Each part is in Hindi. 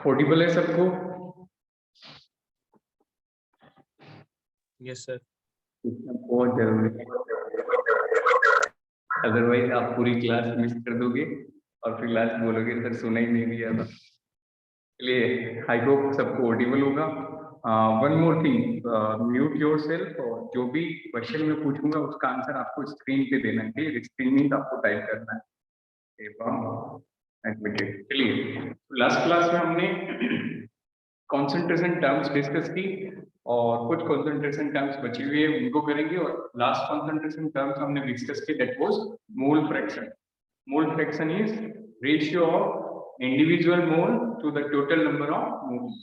ऑडिबल है सबको? Yes sir. बहुत जरूरी है, अदरवाइज आप पूरी क्लास मिस कर दोगे और फिर लास्ट बोलोगे सर सुना ही नहीं दिया था। चलिए, आई होप सबको ऑडिबल होगा। One more thing, mute yourself, और जो भी क्वेश्चन मैं पूछूंगा उसका आंसर आपको स्क्रीन पे देना है। स्क्रीन में आपको टाइप करना है। एडमिटेड। चलिए, लास्ट क्लास में हमने कंसंट्रेशन टर्म्स डिस्कस की और कुछ कंसंट्रेशन टर्म्स बची हुई है उनको करेंगे, और लास्ट कंसंट्रेशन टर्म्स हमने डिस्कस की, that was mole fraction. Mole fraction is ratio of individual mole to the total number of moles.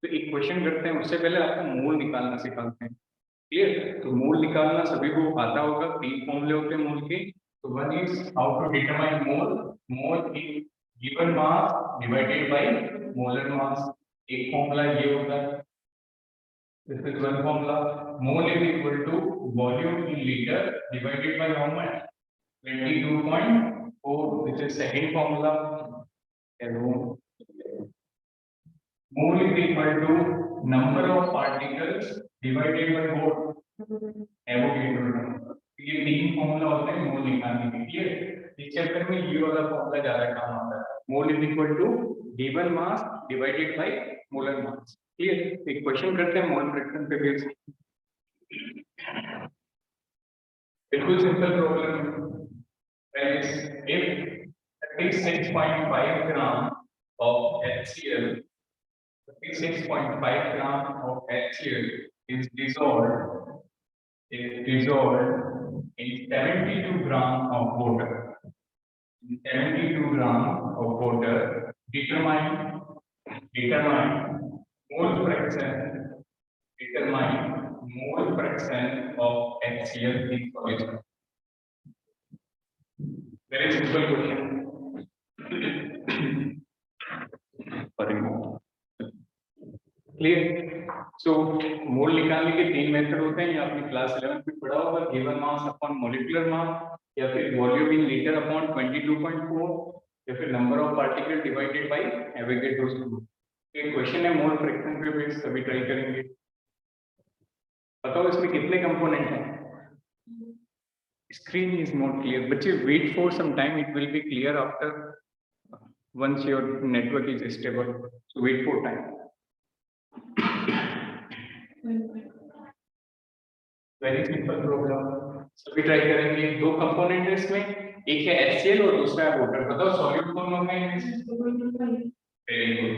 तो एक क्वेश्चन करते हैं, उससे पहले आपको मोल निकालना सिखाते हैं। क्लियर? तो मोल निकालना सभी को आता होगा, 3 फॉर्मूले होते हैं मोल के। तो one is how to determine mole. Mole is given mass divided by molar mass. एक फॉर्मूला ये होता है, this is one formula. Mole is equal to volume in litre divided by how much, 22.4। This is second formula. Mole is equal to number of particles divided by what? Avogadro number। ये 3 फॉर्मूला होते हैं मोल निकालने के लिए। इस चैप्टर में ये वाला फॉर्मूला ज्यादा काम आता है। Mole is equal to given mass divided by molar mass. Clear? एक क्वेश्चन करते हैं मोल फ्रैक्शन पे बेस। बिल्कुल सिंपल प्रॉब्लम है। If 36.5 gram of HCl 36.5 gram of HCl is dissolved in 72 gram of water. In 72 gram of water, determine mole fraction. Determine mole fraction of HCl in solution. Very simple question. Clear? So mole निकालने के 3 मेथड होते हैं। ये आपने क्लास 11 में पढ़ा होगा, given mass upon molecular mass, या फिर वॉल्यूम इन लीटर अपॉन 22.4, या फिर number of particle divided by Avogadro's number. ये क्वेश्चन है मोल फ्रैक्शन पे बेस, सभी ट्राई करेंगे। बताओ इसमें कितने कंपोनेंट हैं? स्क्रीन इज नॉट क्लियर बच्चे, wait for some time, it will be clear after once your network is stable, so wait for time. Very simple problem, सभी ट्राई करेंगे। 2 कंपोनेंट है इसमें, एक है HCl और दूसरा है वाटर। बताओ सॉल्यूट कौन होगा इनमें से? Very good,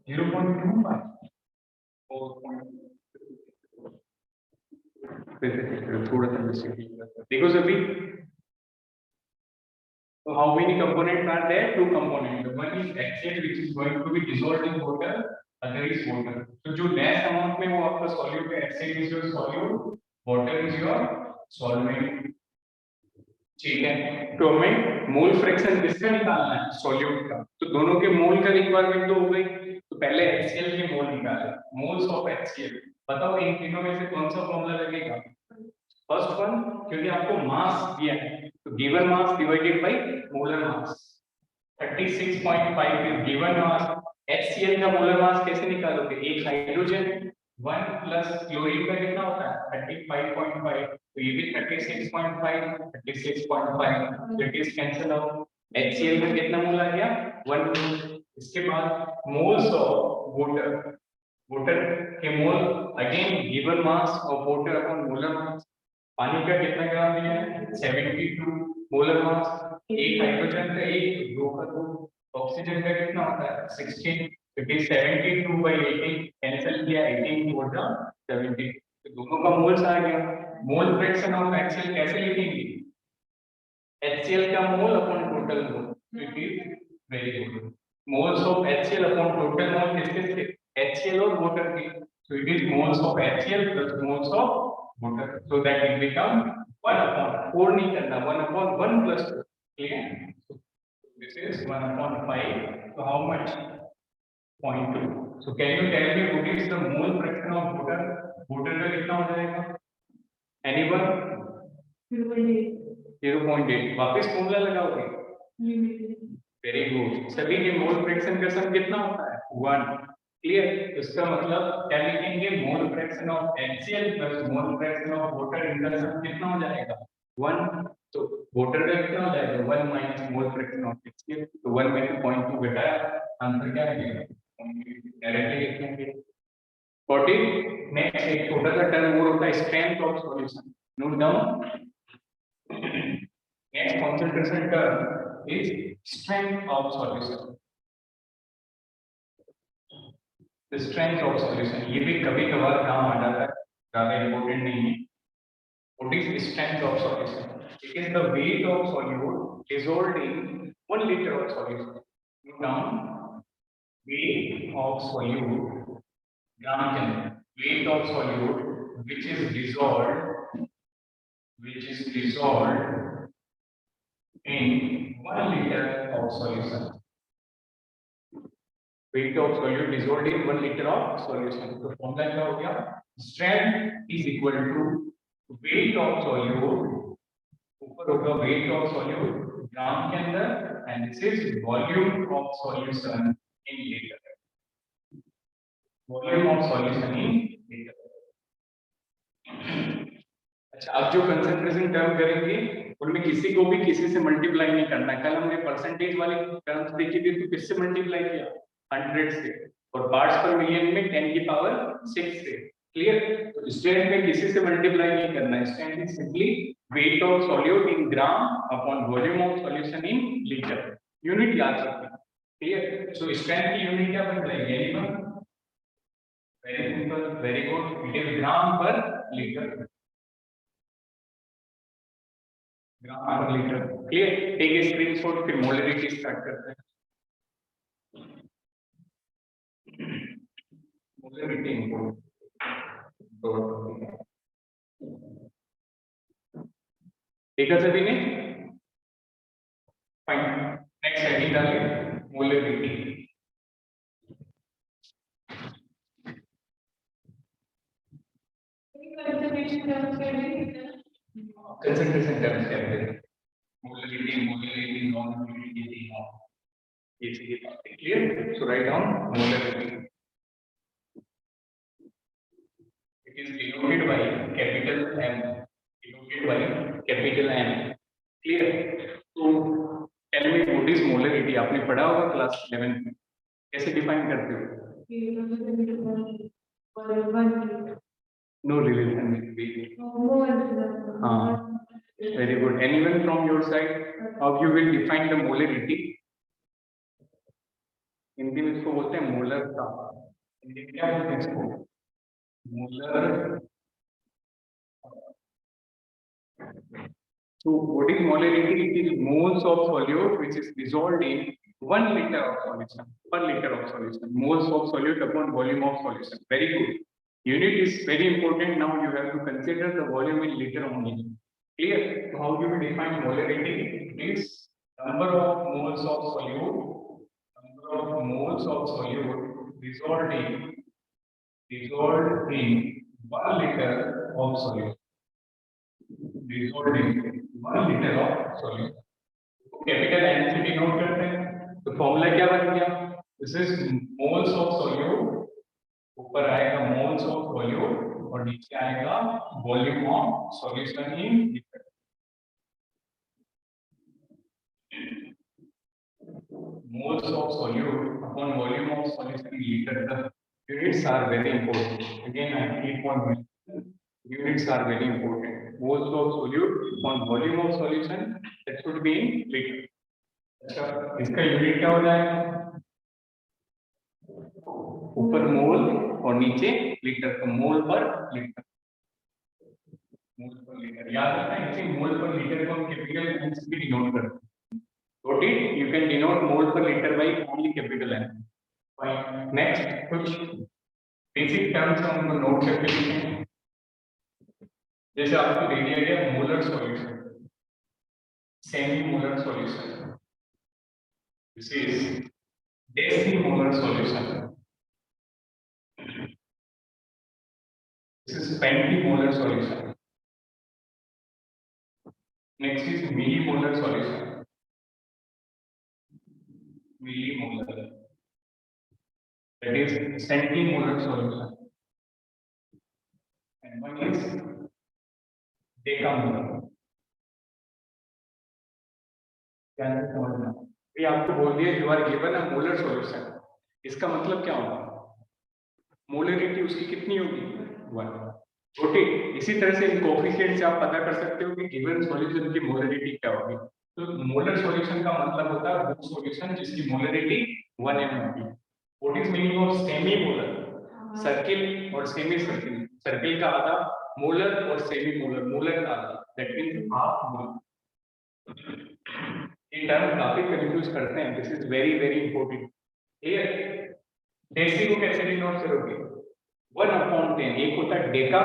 0.25। थोड़ा सा मिस्टेक देखो सभी। So how many components are there? 2 components. One is HCl which is going to be dissolved in water, other is water. So जो less amount में वो आपका solute है, HCl is your solute, water is your solvent। ठीक है, तो हमें मोल फ्रैक्शन किसका निकालना है? सॉल्यूट का। तो दोनों के मोल का रिक्वायरमेंट तो हो गई। तो पहले HCl के मोल निकाले, मोल्स ऑफ HCl। बताओ इन तीनों में से कौन सा फॉर्मूला लगेगा? फर्स्ट वन, क्योंकि आपको मास दिया है, तो given mass divided by molar mass. 36.5 is given mass. HCl का मोलर मास कैसे निकालोगे? एक हाइड्रोजन 1 प्लस क्लोरीन का कितना होता है? 35.5। तो ये भी 36.5 it is cancel out. HCl का कितना मोल आ गया? 1 मोल। इसके बाद मोल्स ऑफ वाटर के mole, again given mass of water upon molar mass. पानी का कितना ग्राम दिया है? 72 मोलर मास। एक हाइड्रोजन का 1, 2 का 2। ऑक्सीजन का कितना होता है? 16। इट इज 72 by 18, कैंसिल किया 18 को 70, तो दोनों का मोल्स आ गया। मोल फ्रैक्शन ऑफ HCl कैसे लिखेंगे? HCl का mole upon total mole. It is very good. Moles of HCl upon total mole किसके? HCl और वाटर के। So it is moles of HCl plus moles of water, so that it become 1/4 नहीं करना, 1/1 plus 2. Clear? So this is 1/5. So how much? 0.2. So can you tell me what is the mole fraction of water? Water का कितना हो जाएगा? Anyone? 0.8. वापिस फॉर्मूला लगाओगे? Very good. सभी के मोल फ्रैक्शन का सम कितना होता है? 1। क्लियर? इसका मतलब क्या लिखेंगे? Mole fraction of HCl plus mole fraction of water इनका सम कितना हो जाएगा? 1। तो वाटर का कितना हो जाएगा? 1 minus mole fraction of HCl। तो 1 में से 0.2 घटाया, आंसर क्या आएगा? डायरेक्टली लिखेंगे 40। नेक्स्ट एक छोटा सा टर्म और होता है strength of solution. Note down. Next concentration term is strength of solution. The strength of solution ये भी कभी कभार काम आ जाता है, ज्यादा इम्पोर्टेंट नहीं है। What is strength of solution? It is the weight of solute dissolved in 1 liter of solution. Note down, weight of solute, ग्राम के अंदर, weight of solute which is dissolved in 1 liter of solution. Weight of solute dissolved in 1 liter of solution. तो फॉर्मूला क्या हो गया? Strength is equal to weight of solute, ऊपर होगा weight of solute ग्राम के अंदर, and this is volume of solution in liter. Volume of solution in liter. अच्छा, अब जो कंसंट्रेशन टर्म करेंगे उनमें किसी को भी किसी से मल्टीप्लाई नहीं करना है। कल हमने परसेंटेज वाली टर्म्स देखी थी, तो किससे मल्टीप्लाई किया? 100 से, और पार्ट्स पर मिलियन में 10 की पावर 6 से। क्लियर? तो स्ट्रेंथ में किसी से मल्टीप्लाई नहीं करना है। Strength is simply weight of solute in gram upon volume of solution in litre. Unit याद रखना। क्लियर? सो स्ट्रेंथ की यूनिट क्या बन जाएगी? Anyone? Very simple, very good, it is gram per litre. Gram per litre. Clear? Take a screenshot, फिर मोलरिटी स्टार्ट करते हैं। मोलरिटी देखा सभी ने? फाइन। नेक्स्ट हेडिंग डालिए, मोलरिटी। कंसंट्रेशन टर्म्स कहते हैं। मोलरिटी, मोलरिटी, नॉन मोलरिटी, ये चीजें बातें। Clear? So write down molarity. It is denoted by capital M. Denoted by capital M. Clear? तो tell me what is molarity? आपने पढ़ा होगा क्लास 11 में। कैसे डिफाइन करते हो? No relation with weight. हाँ, very good. Anyone from your side? How you will define the molarity? Hindi में इसको बोलते हैं मोलरता। हिंदी में क्या बोलते हैं इसको? Molar. So what is molarity? It is moles of solute which is dissolved in 1 liter of solution. 1 liter of solution. Moles of solute upon volume of solution. Very good. Unit is very important. Now you have to consider the volume in liter only. Clear? So how you will define molarity? It is number of moles of solute. Number of moles of solute dissolved in 1 liter of solution. Dissolved in 1 liter of solution. Capital N से डिनोट करते हैं, तो फॉर्मूला क्या बन गया? This is moles of solute, ऊपर आएगा मोल्स ऑफ वॉल्यूम और नीचे आएगा volume of solution in litre. Moles of solute upon volume of solution in litre. The units are very important. Again I keep on mentioning, units are very important. Moles of solute on volume of solution, that should be in liter. अच्छा, इसका यूनिट क्या हो जाएगा? ऊपर मोल और नीचे लीटर, तो मोल पर लीटर। मोल पर लीटर याद रखना है। इसी मोल पर लीटर को हम कैपिटल एन से भी डिनोट करते हैं। Note it, you can denote mole per litre by only capital N. Fine. Next कुछ बेसिक टर्म्स हम नोट करके लिखेंगे। जैसे आपको दे दिया गया molar solution, semi molar solution, this is decimolar solution, this is pentimolar solution, next is millimolar solution, millimolar, that is centimolar solution, and one is decamolar. क्या समझना, ये आपको बोल दिया you are given a molar solution, इसका मतलब क्या होगा, मोलरिटी उसकी कितनी होगी 1। ओके, इसी तरह से इन कोएफिशिएंट से आप पता कर सकते हो कि गिवन सॉल्यूशन की मोलरिटी क्या होगी। तो मोलर सॉल्यूशन का मतलब होता है वो सॉल्यूशन जिसकी मोलरिटी 1 m होगी। What is meaning of semi molar, circle और सेमी सर्किल, सर्किल का आधा, मोलर और सेमी मोलर, मोलर का आधा, दैट मींस हाफ मोलर। ये टर्म काफी कंफ्यूज करते हैं, this is very very important. Clear, deci को कैसे डिनोट करोगे 1/10, एक होता है डेका,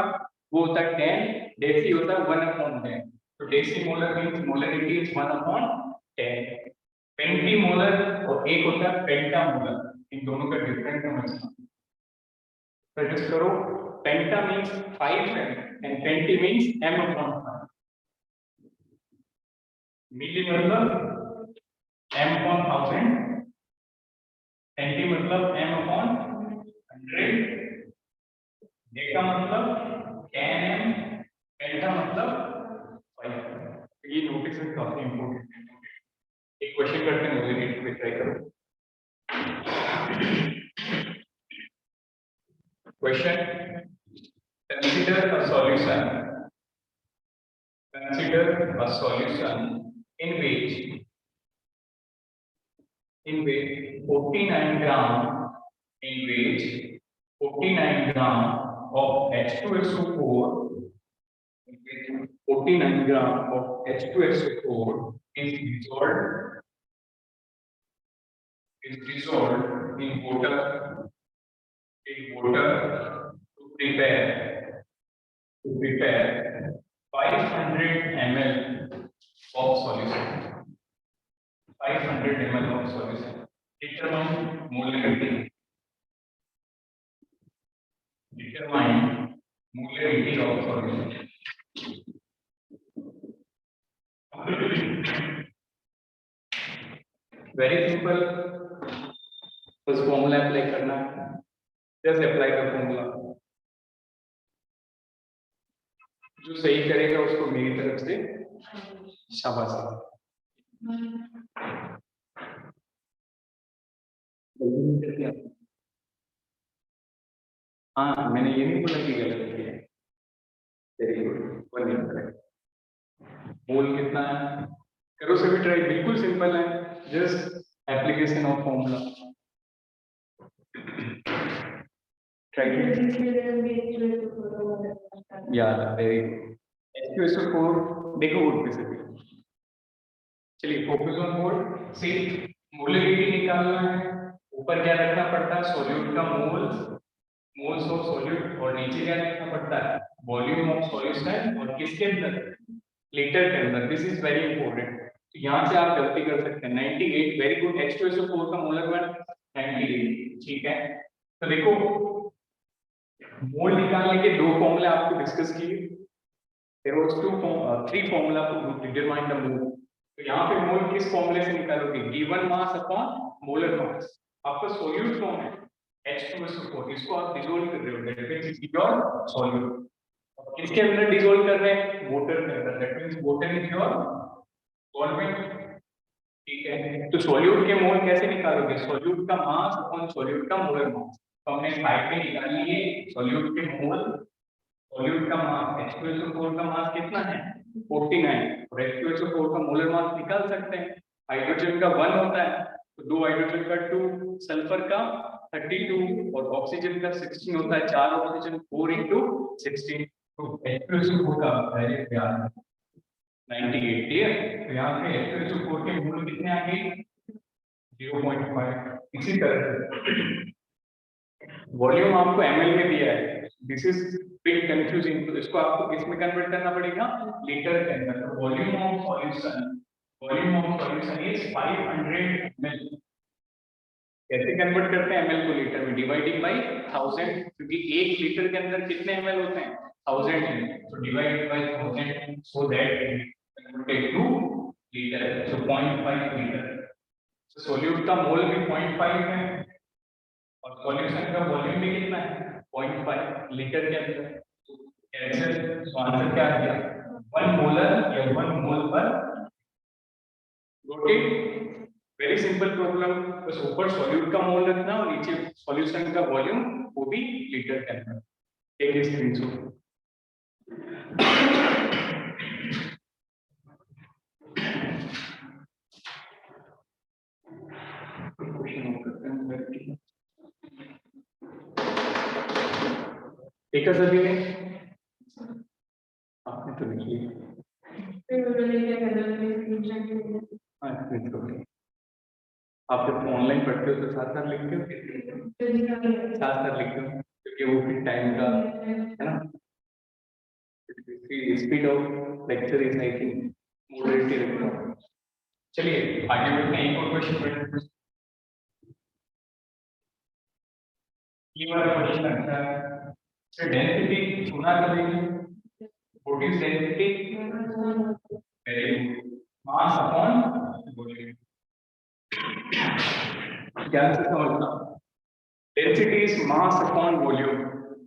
वो होता है 10, डेसी होता है 1/10। तो deci molar means molarity is 1/10। Penti molar और एक होता है पेंटा मोलर, इन दोनों का डिफरेंस समझना। प्रैक्टिस करो, पेंटा means 5 and Penty means m/5। मिली मतलब m/1000, पेंटी मतलब m/100, डेका मतलब 10m, पेंटा मतलब 5। ये नोटिस है, काफी इंपॉर्टेंट है। एक क्वेश्चन करते हैं, मुझे नीट पे ट्राई करो। Question, consider a solution, consider a solution in which 49 gram, in which 49 gram of H2SO4, 49 gram of H2SO4 is dissolved in water to prepare 500 ml of solution. 500 ml of solution. Determine molarity. Determine molarity of solution. Very simple. बस फॉर्मूला अप्लाई करना है, जस्ट अप्लाई द फॉर्मूला। जो सही करेगा उसको मेरी तरफ से शाबाश। हाँ, मैंने ये नहीं बोला कि गलत किया है। वेरी गुड, मोल कितना है, करो सभी ट्राई, बिल्कुल सिंपल है, जस्ट एप्लीकेशन ऑफ फॉर्मूला। यार वेरी गुड, H2SO4 देखो बोर्ड पे से भी। चलिए फोकस ऑन बोर्ड, सिर्फ मोलरिटी निकालना है, ऊपर क्या रखना पड़ता है, सॉल्यूट का मोल्स ऑफ सॉल्यूट, और नीचे क्या लिखना पड़ता है, वॉल्यूम ऑफ सॉल्यूशन, और किसके अंदर, लीटर के अंदर। This is very important. तो यहाँ से आप गलती कर सकते हैं। 98, वेरी गुड, H2SO4 का मोलर वेट 98, ठीक है। तो देखो मोल निकालने के दो फॉर्मूले आपको डिस्कस किए, there was 3 formula to determine the mole. तो यहाँ पे मोल किस फॉर्मूले से निकालोगे, given mass upon molar mass. आपका सॉल्यूट फॉर्म है H2SO4, इसको आप डिसॉल्व कर रहे हो, दैट मींस योर सॉल्यूट। किसके अंदर डिसॉल्व कर रहे हैं, वाटर के अंदर, that means water is your solvent, ठीक है। तो सॉल्यूट के मोल कैसे निकालोगे, सॉल्यूट का मास अपॉन सॉल्यूट का मोलर मास। तो हमने साइड पे निकाल लिए सॉल्यूट के मोल, सॉल्यूट का मास, H2SO4 का मास कितना है 49, और H2SO4 का मोलर मास निकाल सकते हैं। हाइड्रोजन का 1 होता है, तो 2 हाइड्रोजन का 2, सल्फर का 32 और ऑक्सीजन का 16 होता है, 4 ऑक्सीजन 4 × 16। तो H2SO4 का वैल्यू क्या है 98, क्लियर। तो यहाँ पे H2SO4 के मोल कितने आ गए 0.5। इसी तरह वॉल्यूम आपको ml में दिया है, दिस इज बिग कंफ्यूजिंग, तो इसको आपको किस में कन्वर्ट करना पड़ेगा, लीटर के अंदर। तो volume of solution is 500 ml। कैसे कन्वर्ट करते हैं ml को लीटर में, डिवाइडिंग बाय 1000, क्योंकि 1 लीटर के अंदर कितने ml होते हैं 1000 ml, तो divided by 1000 so that converted two litre, so 0.5 litre. Solute का मोल भी 0.5 है और सॉल्यूशन का वॉल्यूम भी कितना है 0.5 लीटर के अंदर। कैसे आंसर क्या आ गया 1 मोलर या 1 मोल पर रोटेट। वेरी सिंपल प्रॉब्लम, बस ऊपर सॉल्यूट का मोल रखना और नीचे सॉल्यूशन का वॉल्यूम वो भी लीटर के अंदर। एक स्क्रीनशॉट। एक सभी ने आपने तो लिखी आप जब ऑनलाइन पढ़ते हो तो साथ साथ लिखते हो साथ साथ लिखते हो क्योंकि वो फिर टाइम का है ना। Speed of lecture is I think moderately रखता हूँ। चलिए आगे बढ़ते हैं, एक और क्वेश्चन पढ़ते हैं। ये वाला क्वेश्चन अच्छा है। सो डेंसिटी चुना करेंगे, what is density? Very good, mass upon volume. ध्यान से समझना, density is mass upon volume.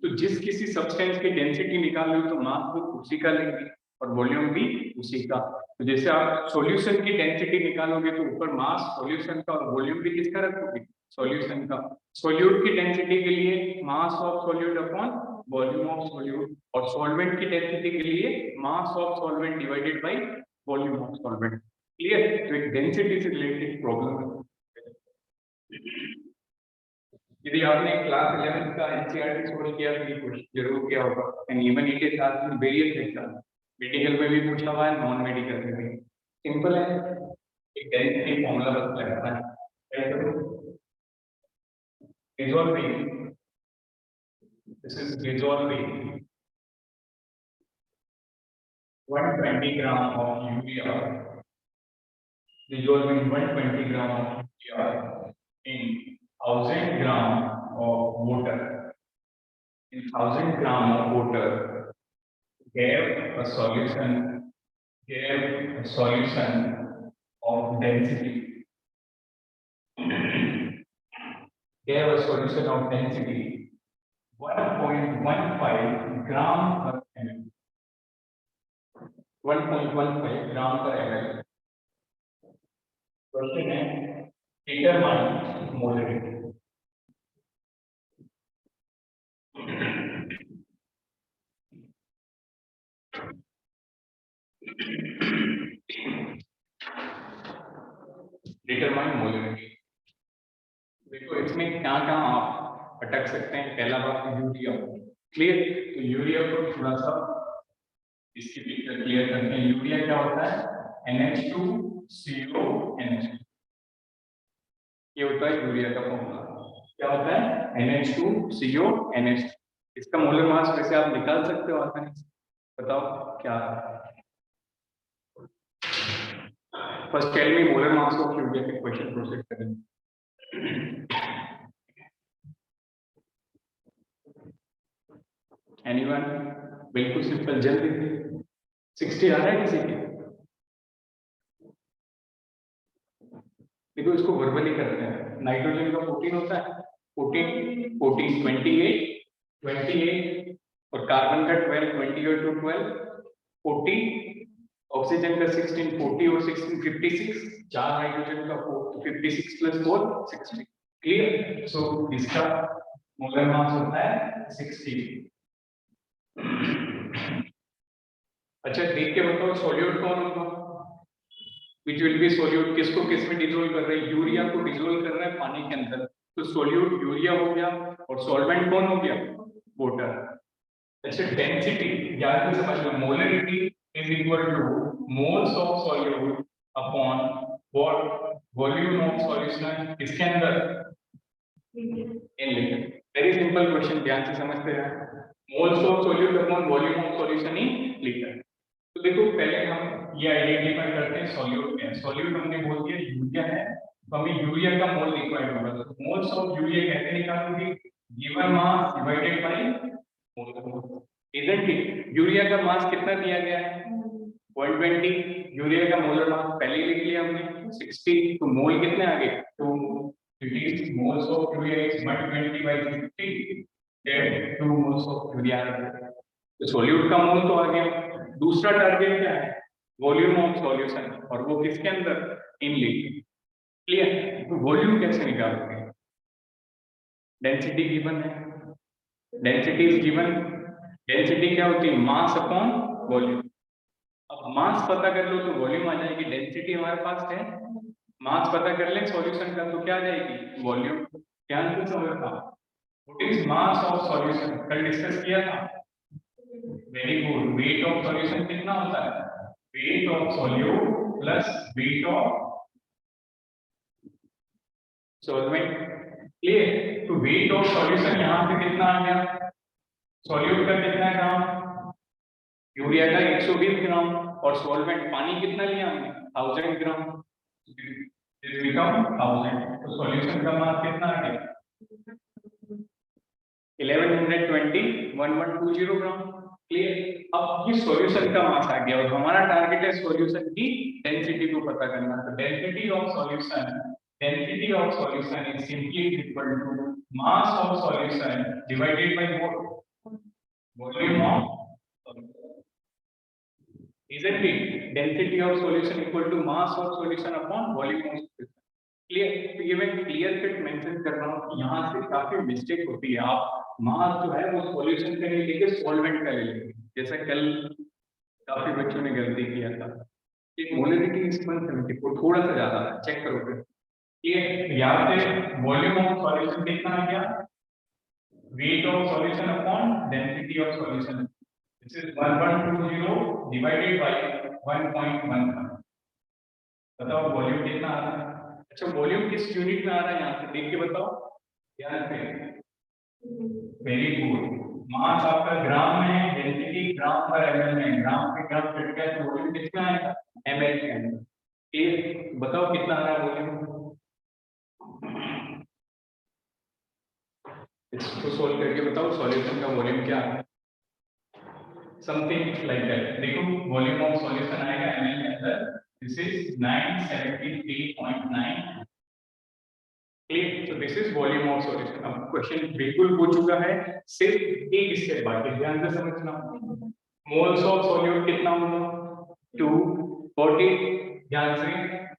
तो जिस किसी सब्सटेंस की डेंसिटी निकाल लो तो मास तो उसी का लेंगे और वॉल्यूम भी उसी का। तो जैसे आप सॉल्यूशन की डेंसिटी निकालोगे तो ऊपर मास सॉल्यूशन का और वॉल्यूम भी किसका रखोगे सॉल्यूशन का। सॉल्यूट की डेंसिटी के लिए mass of solute upon volume of solute और सॉल्वेंट की डेंसिटी के लिए mass of solvent divided by volume of solvent. Clear? तो एक डेंसिटी से रिलेटेड प्रॉब्लम है। यदि आपने क्लास 11 का एनसीईआरटी सोल्व किया तो ये क्वेश्चन जरूर किया होगा। And even it is asked in various exam, medical में भी पूछा हुआ है, नॉन मेडिकल में भी। सिंपल है, एक डेंसिटी फॉर्मूला बस लगाना है। क्या करो, resolving, this is resolving 120 gram of urea, dissolving 120 gram of urea in 1000 gram of water. In 1000 gram of water gave a solution of density. Gave a solution of density 1.15 gram per ml. 1.15 gram per ml. Question है determine molarity. Determine molarity. देखो इसमें क्या क्या आप अटक सकते हैं। पहला बात यूरिया, क्लियर? तो यूरिया को थोड़ा सा इसकी पिक्चर क्लियर करते हैं। यूरिया क्या होता है NH2CONH, ये होता है यूरिया का फॉर्मूला। क्या होता है NH2CONH। इसका मोलर मास वैसे आप निकाल सकते हो आसानी से, बताओ क्या है। First tell me molar mass of urea के क्वेश्चन प्रोसेस करेंगे। एनीवन? बिल्कुल सिंपल, जल्दी 60 आ रहा है किसी के? देखो इसको वर्बली करते हैं। नाइट्रोजन का 14 होता है, 14 28 और कार्बन का 12 20 और 2 12 40, ऑक्सीजन का 16 40 और 16 56, चार नाइट्रोजन का 56 प्लस 4 60। क्लियर? सो इसका मोलर मास होता है 60। अच्छा देख के बताओ सॉल्यूट कौन होगा? which will be solute, किसको किस में डिसोल्व कर रहे हैं? यूरिया को डिसोल्व कर रहा है पानी के अंदर, तो सोल्यूट यूरिया हो गया और सॉल्वेंट कौन हो गया? वाटर। अच्छा डेंसिटी याद से समझ लो, molarity is equal to moles of solute upon volume of solution किसके अंदर? In litre. Very simple question, ध्यान से समझते हैं। Moles of solute upon volume of solution in litre. तो देखो पहले हम ये आइडेंटिफाई करते हैं सॉल्यूट में। सॉल्यूट हमने बोल दिया यूरिया है, तो हमें यूरिया का मोल रिक्वायर्ड होगा। तो मोल्स ऑफ यूरिया कैसे निकालोगे? Given mass divided by mole. Isn't it? Urea का मास कितना दिया गया है 120, यूरिया का मोलर मास पहले ही लिख लिया हमने 60, तो मोल कितने आ गए, तो it is moles of urea is 120 by 60, then 2 moles of urea are there. तो सोल्यूट का मोल तो आ गया। दूसरा टारगेट क्या है, वॉल्यूम ऑफ सॉल्यूशन, और वो किसके अंदर, इन लीटर। क्लियर, तो वॉल्यूम कैसे निकालोगे, डेंसिटी गिवन है, डेंसिटी इज गिवन। डेंसिटी क्या होती है, मास अपॉन वॉल्यूम। अब मास पता कर लो तो वॉल्यूम आ जाएगी, डेंसिटी हमारे पास है, मास पता कर ले सॉल्यूशन का तो क्या आ जाएगी, वॉल्यूम। ध्यान से समझना, what is mass of solution, कल डिस्कस किया था। Very good, weight of solution कितना होता है, wait of solute plus wait of solvent. Clear, तो वेट ऑफ सॉल्यूशन यहां पे कितना आ गया, सॉल्यूट का कितना ग्राम, यूरिया का 120 ग्राम, और सॉल्वेंट पानी कितना लिया हमने, 1000 ग्राम, दिस बिकम 1000। तो सॉल्यूशन का मास कितना आ गया, 1120 1120 ग्राम। क्लियर, अब ये सॉल्यूशन का मास आ गया और हमारा टारगेट है सॉल्यूशन की डेंसिटी को पता करना। तो density of solution is simply equal to mass of solution divided by volume of solution, isn't it? Density of solution equal to mass of solution upon volume of solution. Clear, तो ये मैं क्लियर कट मेंशन कर रहा हूँ कि यहाँ से काफी मिस्टेक होती है। आप मास जो है वो सॉल्यूशन का नहीं लेके सॉल्वेंट का ले लेंगे, जैसा कल काफी बच्चों ने गलती किया था। मोलरिटी इज 174, थोड़ा सा ज्यादा है, चेक करोगे। ये याद है, वॉल्यूम ऑफ सॉल्यूशन कितना आ गया, weight of solution upon density of solution, this is 1120 divided by 1.1। बताओ वॉल्यूम कितना आ रहा है। अच्छा, वॉल्यूम किस यूनिट में आ रहा है, यहाँ से देख के बताओ, ध्यान से। वेरी गुड, मास आपका ग्राम में है, डेंसिटी ग्राम पर एमएल में, ग्राम पे ग्राम कट गया तो वॉल्यूम कितना आएगा, एमएल के अंदर। ये बताओ कितना आ रहा है वॉल्यूम, इसको सोल्व करके बताओ सॉल्यूशन का वॉल्यूम क्या है, समथिंग लाइक दैट। देखो वॉल्यूम ऑफ सॉल्यूशन आएगा एमएल के अंदर, दिस इज 973.9। क्लियर, तो this is volume of solution. अब क्वेश्चन बिल्कुल पूछ चुका है, सिर्फ एक स्टेप बाकी, ध्यान से समझना। मोल्स ऑफ सॉल्यूट कितना होगा, 240, ध्यान से,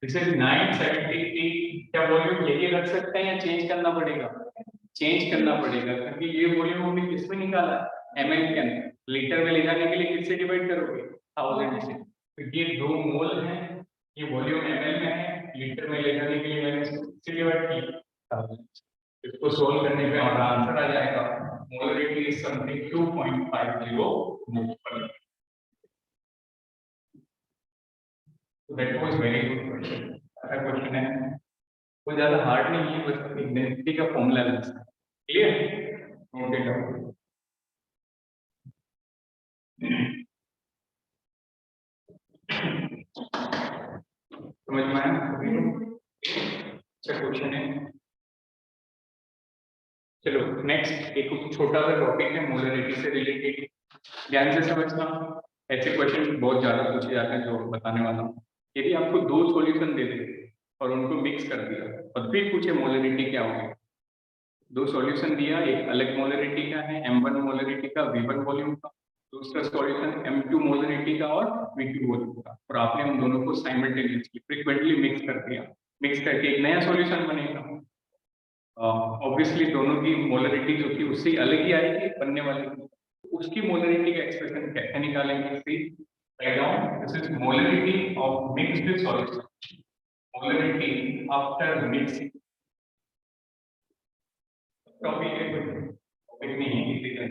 दिस इज 973। क्या वॉल्यूम यही रख सकते हैं या चेंज करना पड़ेगा, चेंज करना पड़ेगा, क्योंकि ये वॉल्यूम हमने किसमें निकाला, एमएल के अंदर। लीटर में ले जाने के लिए किससे डिवाइड करोगे, 1000 से। तो ये 2 मोल है, ये वॉल्यूम एमएल में है, लीटर में ले जाने के लिए मैंने इससे डिवाइड किया। इसको सोल्व करने पे हमारा आंसर आ जाएगा, molarity is something 2.50 mole per litre. So that was very good question. अच्छा क्वेश्चन है, कोई ज्यादा हार्ड नहीं है, बस एक डेंसिटी का फॉर्मूला है। Clear, note it down. समझ में आया सभी को? अच्छा क्वेश्चन है। चलो नेक्स्ट एक छोटा सा टॉपिक है मोलरिटी से रिलेटेड, ध्यान से समझना। ऐसे क्वेश्चन बहुत ज्यादा पूछे जाते हैं जो बताने वाला हूँ। यदि आपको 2 सॉल्यूशन दे दे और उनको मिक्स कर दिया और फिर पूछे मोलरिटी क्या होगी, 2 सॉल्यूशन दिया, एक अलग मोलरिटी का है, M1 मोलरिटी का, V1 वॉल्यूम का, दूसरा सॉल्यूशन M2 मोलरिटी का और V2 वॉल्यूम का, और आपने उन दोनों को साइमल्टेनियसली फ्रीक्वेंटली मिक्स कर दिया। मिक्स करके एक नया सॉल्यूशन बनेगा। ऑब्वियसली दोनों की मोलरिटी जो थी उससे अलग ही आएगी बनने वाली, उसकी मोलरिटी का एक्सप्रेशन कैसे निकालेंगे, see write down, this is molarity of mixed solution, molarity after mixing. Topic नहीं है किसी का,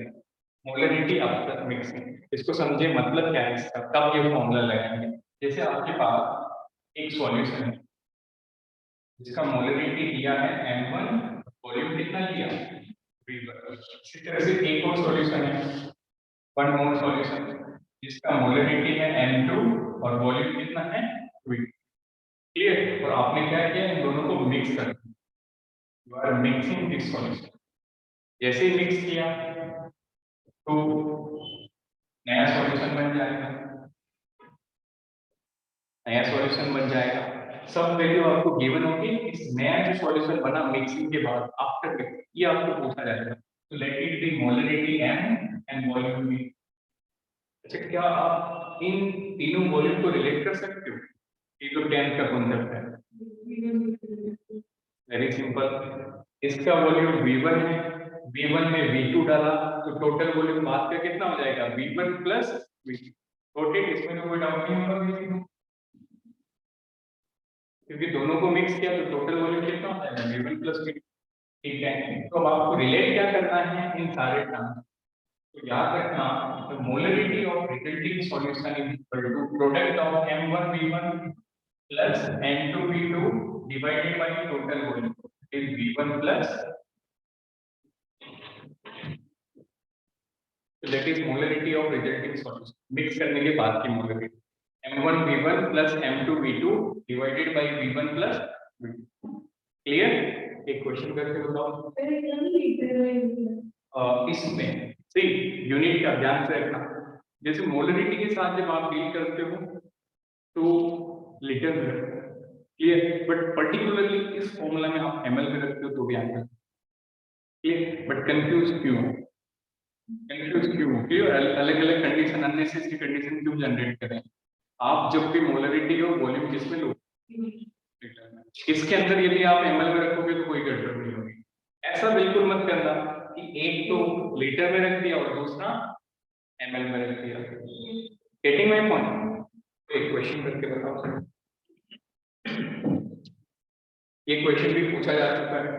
मोलरिटी आफ्टर मिक्सिंग, इसको समझे मतलब क्या है इसका, कब ये फॉर्मूला लगाएंगे। जैसे आपके पास एक सॉल्यूशन है जिसका मोलरिटी दिया है M1, वॉल्यूम कितना लिया, V1। इसी तरह से एक और सॉल्यूशन है, 1 मोल सॉल्यूशन, जिसका मोलरिटी है M2 और वॉल्यूम कितना है, V2। क्लियर, और आपने क्या किया, इन दोनों को मिक्स कर दिया, you are mixing this solution. जैसे ही मिक्स किया तो नया सॉल्यूशन बन जाएगा, नया सॉल्यूशन बन जाएगा। सब वैल्यू आपको गिवन होगी। इस नया जो सॉल्यूशन बना मिक्सिंग के बाद आफ्टर ये आपको पूछा जाएगा। तो let it be molarity m and volume v। अच्छा, क्या आप इन तीनों वॉल्यूम को रिलेट कर सकते हो? ये तो 10th का कॉन्सेप्ट है। वेरी सिंपल, इसका वॉल्यूम v1 है, v1 में v2 डाला तो टोटल वॉल्यूम बात का कितना हो जाएगा v1 प्लस v2। ओके, इसमें तो कोई डाउट नहीं होगा किसी को, क्योंकि दोनों को मिक्स किया तो टोटल वॉल्यूम कितना हो जाएगा v1 प्लस v2। ठीक है, तो अब आपको रिलेट क्या करना है इन सारे टर्म्स। तो याद रखना, the molarity of resulting solution is equal to product of m1 v1 plus m2 v2 divided by total volume is v1 plus, so that is molarity of resulting solution। Mix करने के बाद की molarity m1 v1 plus m2 v2 divided by v1 plus v2। Clear? एक क्वेश्चन करके बताओ। इसमें सी यूनिट का ध्यान से रखना, जैसे मोलरिटी के साथ जब आप डील करते हो तो लीटर में रखते हो, क्लियर, बट पर्टिकुलरली इस फॉर्मूला में आप ml में रखते हो तो भी आएगा, क्लियर। बट कंफ्यूज क्यों? क्यों अलग अलग कंडीशन, अननेसेसरी कंडीशन क्यों जनरेट करें? आप जब भी मोलरिटी हो वॉल्यूम किसमें लो, इसके अंदर यदि आप ml में रखोगे तो कोई गड़बड़ नहीं होगी। ऐसा बिल्कुल मत करना कि एक तो लीटर में रख दिया और दूसरा ml में रख दिया। Getting my point? एक क्वेश्चन करके बताओ सर। ये क्वेश्चन भी पूछा जा चुका है,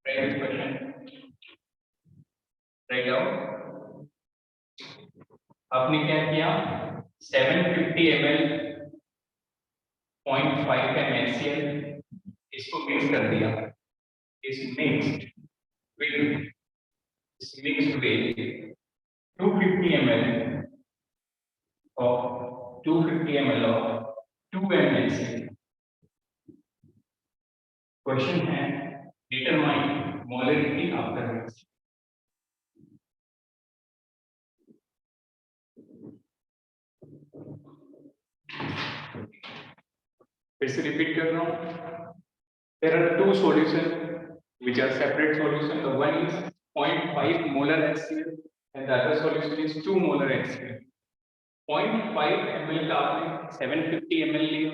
प्रीवियस क्वेश्चन राइट डाउन। आपने क्या किया, 750 ml 0.5 ml इसको मिक्स कर दिया, इस mixed with 250 ml of 250 ml of 2 ml। Question है डिटरमाइन मोलरिटी आफ्टर मिक्स। फिर से रिपीट कर रहा हूं, there are two solutions which are separate solution, the one is 0.5 molar HCl and the other solution is 2 molar HCl। 0.5 ml का आपने 750 ml लिया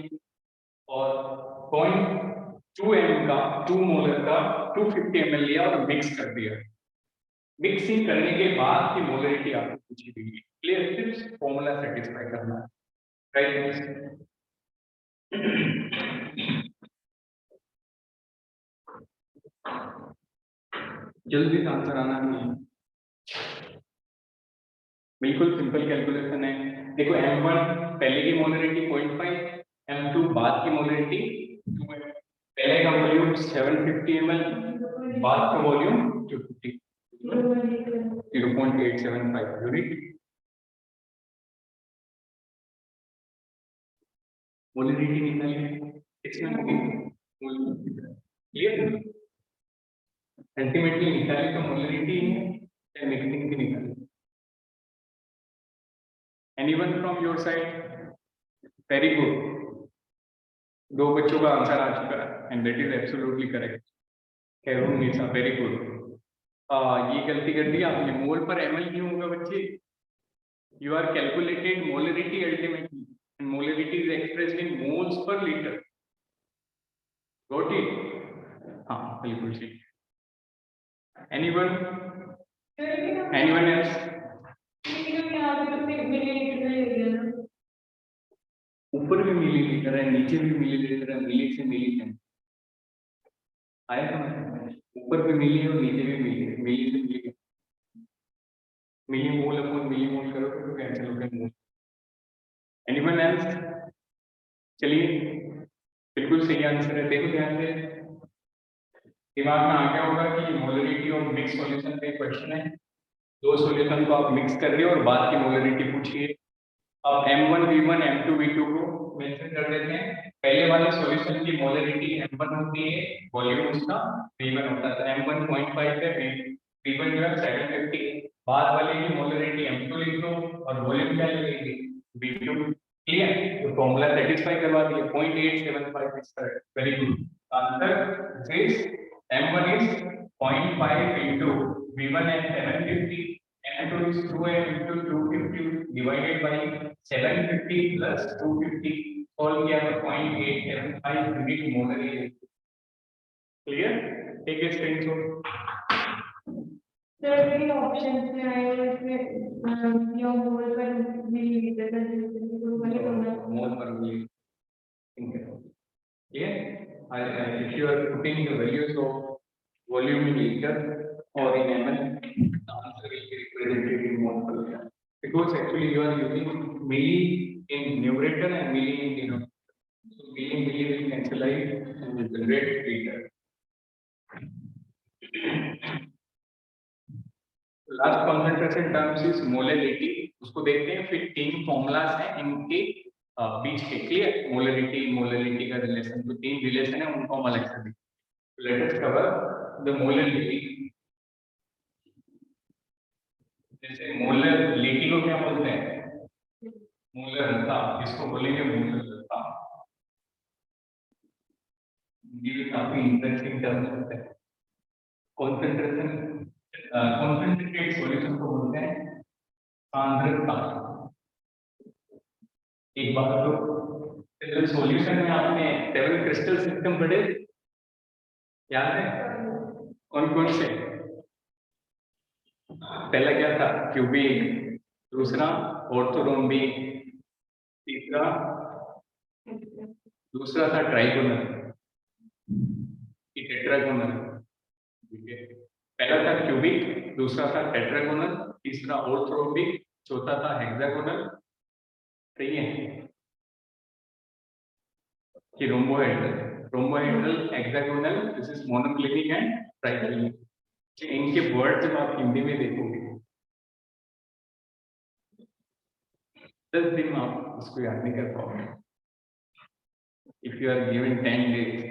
और 0.2 ml का 2 मोलर का 250 ml लिया और मिक्स कर दिया। मिक्सिंग करने के बाद की मोलरिटी आपको पूछी गई है, क्लियर? सिर्फ फॉर्मूला सेटिस्फाई करना है, राइट? जल्दी से आंसर आना चाहिए। बिल्कुल सिंपल कैलकुलेशन है। देखो m1 पहले की मोलरिटी 0.5, m2 बाद की मोलरिटी 2 है। पहले का वॉल्यूम 750 ml, बाद का वॉल्यूम 250, 0.875 यूनिट। मोलरिटी निकालिए, इसमें क्लियर? अल्टीमेटली निकाली तो मोलरिटी है या मिक्सिंग की निकाली? Anyone from your side? Very good। दो बच्चों का आंसर आ चुका है and that is absolutely correct। कैरून Nisha, very good। ये गलती कर दी आपने, मोल पर ml क्यों होगा बच्चे? You are calculated molarity ultimately and molarity is expressed in moles per liter। Got it? हाँ बिल्कुल ठीक। Anyone else? ऊपर भी मिलीलीटर है, नीचे भी मिलीलीटर है, मिली से मिली है आया समझ? ऊपर भी मिली और नीचे भी मिली, मिली से मिली, मिली मोल अपॉन मिली मोल करोगे तो कैंसिल हो गया मोल। Anyone else? चलिए बिल्कुल सही आंसर है। देखो ध्यान से, दिमाग में आ गया होगा कि मोलरिटी ऑफ मिक्स सॉल्यूशन पे क्वेश्चन है, दो सॉल्यूशन को आप मिक्स कर रहे हो और बाद की मोलरिटी पूछिए। अब m1 v1 m2 v2 को मेंशन कर देते हैं। पहले वाले सॉल्यूशन की मोलरिटी m1 होती है, वॉल्यूम उसका v1 होता है, m1 0.5 है, v1 जो है 750। बाद वाले की मोलरिटी m2 लिख दो और वॉल्यूम क्या लगेगी v2। क्लियर? तो फॉर्मूला सेटिस्फाई करवा और ये 0.875 is correct. Very good. Answer is M1 is 0.5 into V1 and 750, M2 is 2M into 250 divided by 750 plus 250 solve किया तो 0.875 यूनिट मोलर है. Clear? Take a screenshot. Sir, the options में आए इसमें your mole per milliliter का mole per milliliter. Yeah, if you are putting the values of volume in liter or in ml, the answer will be represented in mole per liter. Because actually you are using milli in numerator and milli in denominator. So milli will cancel out and will generate liter. Last concentration terms is molality. उसको देखते हैं. फिर 3 formulas हैं इनके बीच के. क्लियर? मोलरिटी का रिलेशन, जो 3 रिलेशन है उनको हम अलग से देखेंगे. Let us cover the molarity. जैसे मोलरिटी को क्या बोलते हैं? मोलरता. इसको बोलेंगे मोलरता. ये काफी इंटरेस्टिंग टर्म होता है. कॉन्सेंट्रेटेड सॉल्यूशन को बोलते हैं सांद्रता. एक बात तो सॉल्यूशन में आपने 7 क्रिस्टल सिस्टम पढ़े, याद है? कौन से? पहला क्या था? क्यूबिक, दूसरा ऑर्थोरोम्बिक, दूसरा था ट्राइगोनल, टेट्रागोनल. पहला था क्यूबिक, दूसरा था टेट्रागोनल, तीसरा ऑर्थोरोम्बिक, चौथा था हेक्सागोनल. सही है कि rhombohedral, hexagonal, this is monoclinic and triclinic. इनके वर्ड जब आप हिंदी में देखोगे 10 दिन में आप इसको याद नहीं कर पाओगे. If you are given 10 days,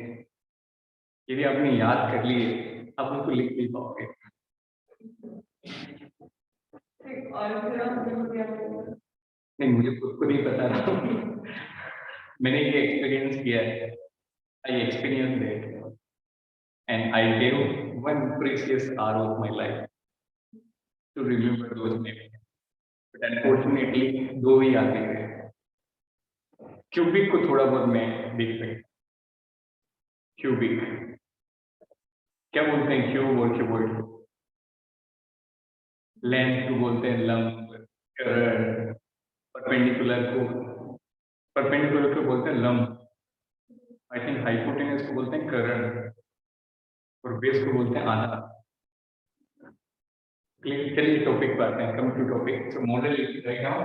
यदि आपने याद कर लिए आप उनको लिख नहीं पाओगे. नहीं, मुझे खुद को नहीं पता था. मैंने ये एक्सपीरियंस किया है. I experience that and I gave 1 precious hour of my life to remember those names. But unfortunately, 2 ही याद नहीं रहे. क्यूबिक को थोड़ा बहुत मैं देख सकता. क्यूबिक क्या बोलते हैं? क्यूब और क्यूबॉइड. लेंथ को बोलते हैं लंब. परपेंडिकुलर को बोलते हैं लंब. आई थिंक हाइपोटेनस को बोलते हैं करण और बेस को बोलते हैं आधार. चलिए टॉपिक पर आते हैं. Come to topic. So molarity right now.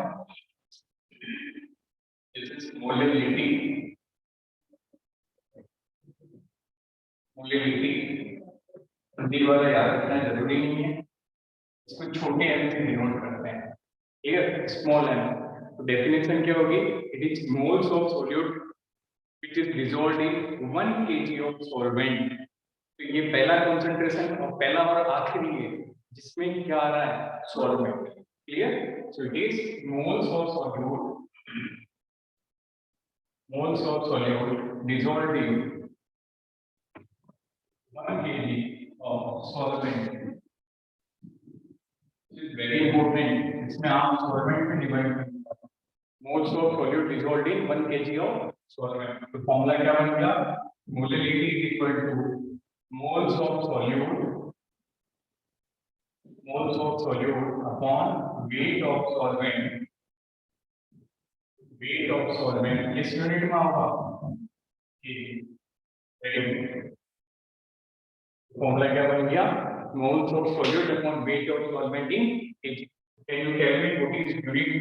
This is molarity. Hindi वाला याद रखना जरूरी नहीं है. इसको छोटे एम से डिनोट करते हैं. क्लियर? Small m. तो डेफिनेशन क्या होगी? It is moles of solute which is dissolved in 1 kg of solvent. तो ये पहला कंसंट्रेशन और पहला और आखिरी है जिसमें क्या आ रहा है? Solvent. Clear? So it is moles of solute dissolved in 1 kg of solvent. This is very important. इसमें आप solvent में डिवाइड करेंगे. Moles of solute dissolved in 1 kg of solvent. तो फॉर्मूला क्या बन गया? Molality is equal to moles of solute upon weight of solvent. Weight of solvent किस यूनिट में होगा? फॉर्मूला क्या बन गया? Moles of solute upon weight of solvent in kg. Can you tell me what is unit?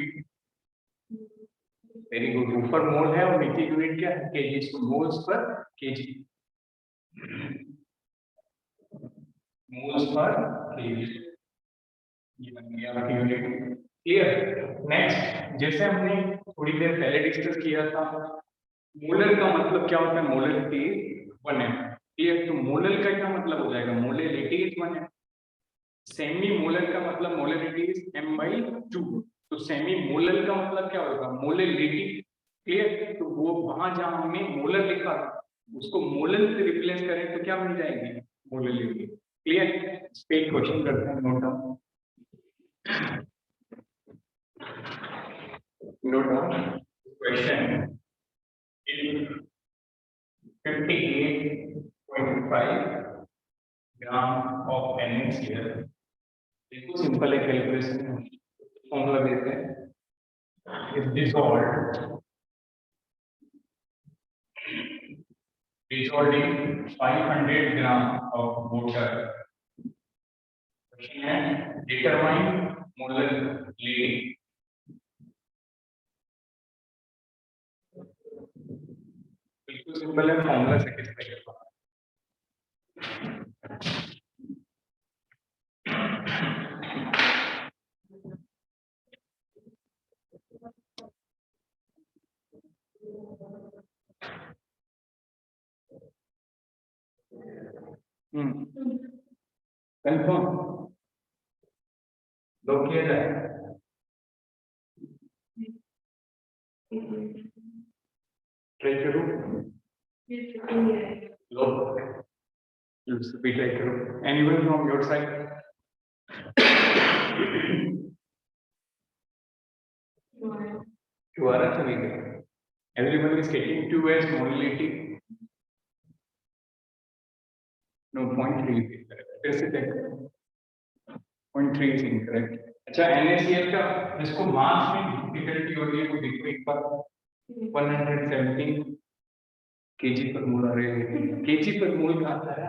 Very good. ऊपर मोल है और नीचे यूनिट क्या है? kg. So moles per kg. Moles per kg ये बन गया आपकी यूनिट. क्लियर? नेक्स्ट, जैसे हमने थोड़ी देर पहले डिस्कस किया था, मोलर का मतलब क्या होता है? मोलरिटी 1 है. क्लियर? तो मोलर का क्या मतलब हो जाएगा? मोलरिटी 1 है. सेमी मोलर का मतलब मोलरिटी इज m/2. तो सेमी मोलर का मतलब क्या होगा? Molarity clear? तो वो वहां जहां हमने मोलर लिखा उसको मोलर से रिप्लेस करें तो क्या मिल जाएगी? मोलरिटी। क्लियर? इस पे क्वेश्चन करते हैं, note down. Note down question in 58.5 gram of NaCl. देखो सिंपल है कैलकुलेशन, फॉर्मूला देते हैं, is dissolved in 500 gram of water. Question है determine molarity. बिल्कुल सिंपल है, फॉर्मूला से किस तरह का कंफर्म लो किया जाए। ट्राई करूं लो भी ट्राई करूं। Anyone from your side? You are actually there. Everyone is getting 2 as molality. No, 0.3 is correct. फिर से देखो 0.3 is incorrect. अच्छा, NaCl का जिसको मास में डिफिकल्टी हो रही है वो देखो एक बार 117 kg पर मोल आ रहे हैं। kg पर मोल का आता है,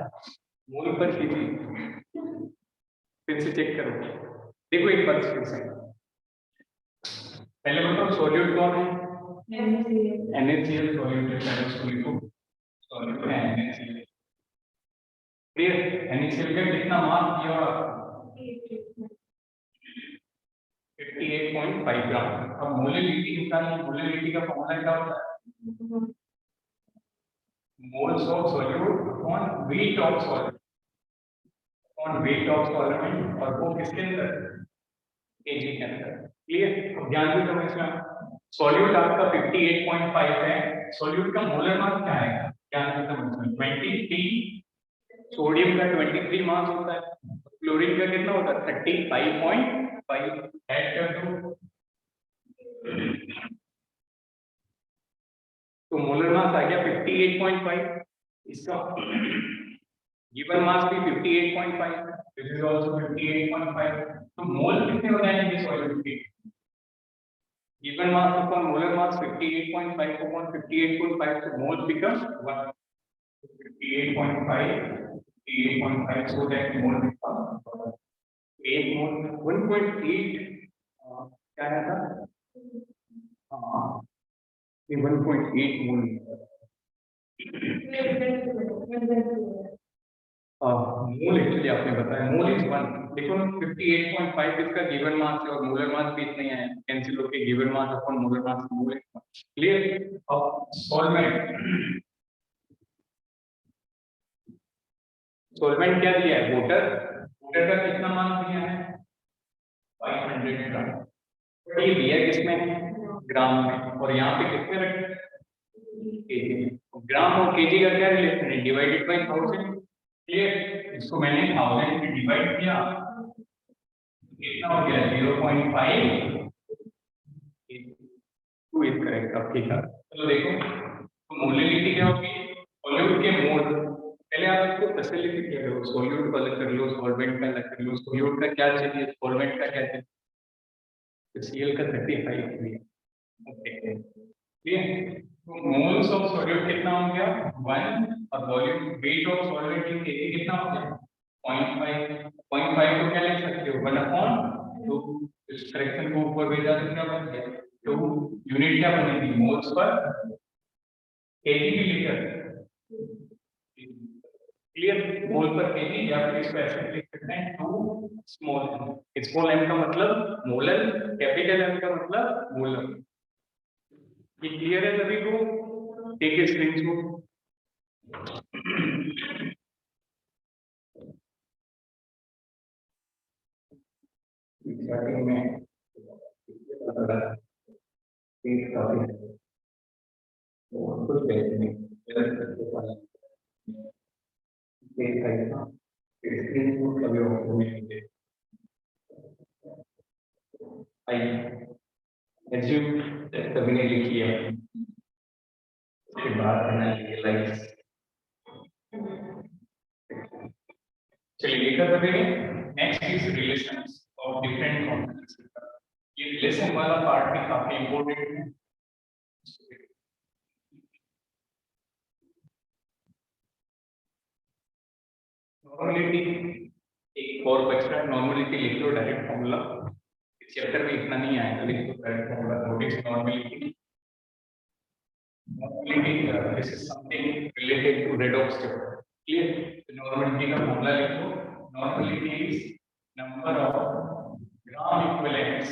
मोल पर kg। फिर से चेक करो, देखो एक बार फिर से। पहले बताओ सॉल्यूट कौन है? NaCl सॉल्यूट है, पहले उसको लिखो। सॉल्यूट है NaCl। क्लियर? NaCl का कितना मास दिया? 58.5 ग्राम। अब मोलरिटी निकालनी, मोलरिटी का फॉर्मूला क्या होता है? Moles of solute upon weight of solute upon weight of solvent, और वो किसके अंदर? केजी के अंदर। क्लियर? अब ध्यान से समझ में, सॉल्यूट आपका 58.5 है, सॉल्यूट का मोलर मास क्या आएगा? ध्यान से समझ में, 23, सोडियम का 23 मास होता है, क्लोरीन का कितना होता है? 35.5। ऐड कर दो तो मोलर मास आ गया 58.5। इसका गिवन मास भी 58.5 है, दिस इज आल्सो 58.5। तो मोल कितने हो जाएंगे सॉल्यूट के? गिवन मास अपॉन मोलर मास 58.5 अपॉन 58.5, तो मोल becomes 1। 58.5 so that mole becomes 8 mole। 1.8 क्या है था? हाँ, ये 1.8 मोल। मोल एक्चुअली आपने बताया मोल इज 1। देखो 58.5 इसका गिवन मास है और मोलर मास भी इतने हैं, कैंसिल होके given mass upon molar mass, mole is 1। Clear? अब सॉल्वेंट, सॉल्वेंट क्या दिया है? वाटर। वाटर का कितना मास दिया है? 500 ग्राम। ये दिया किसमें है? ग्राम में। और यहाँ पे कितने रखे? केजी में। ग्राम और केजी का क्या रिलेशन है? Divided by 1000। क्लियर? इसको मैंने 1000 से डिवाइड किया, कितना हो गया? 0.5। 2 इज करेक्ट। अब ठीक है, चलो देखो तो मोलरिटी क्या होगी? सॉल्यूट के मोल, पहले आप इसको फैसिलिटी कर लो, सॉल्यूट का अलग कर लो, सॉल्वेंट का अलग कर लो। सॉल्यूट का क्या चाहिए, सॉल्वेंट का क्या चाहिए? तो Cl का 35 है। Okay, clear? तो मोल्स ऑफ सॉल्यूट कितना हो गया? 1, और volume weight of solvent in KG कितना हो गया? 0.5। 0.5 को क्या लिख सकते हो? 1/2। इस फ्रैक्शन को ऊपर भेजा तो क्या बन गया? 2। यूनिट क्या बनेगी? मोल्स पर केजी की लीटर। क्लियर? मोल पर केजी, या फिर इसको ऐसे लिख सकते हैं 2 स्मॉल m। स्मॉल m का मतलब मोलर, कैपिटल M का मतलब मोलर। ये क्लियर है सभी को? Take a screenshot. स्टार्टिंग में कुछ कहते नहीं स्क्रीन कभी ऑप्शन नहीं दे आई एज्यूम सभी ने लिखी है उसके बाद मैंने रियलाइज चलिए लिखा सभी ने next is relations of different components ये रिलेशन वाला पार्ट भी काफी इंपॉर्टेंट है नॉर्मलिटी एक और एक्स्ट्रा नॉर्मलिटी लिख लो डायरेक्ट फॉर्मूला इस चैप्टर में इतना नहीं आएगा लिख लो direct formula what is normality this is something related to redox chapter clear normality का फॉर्मूला लिख लो normality is number of gram equivalents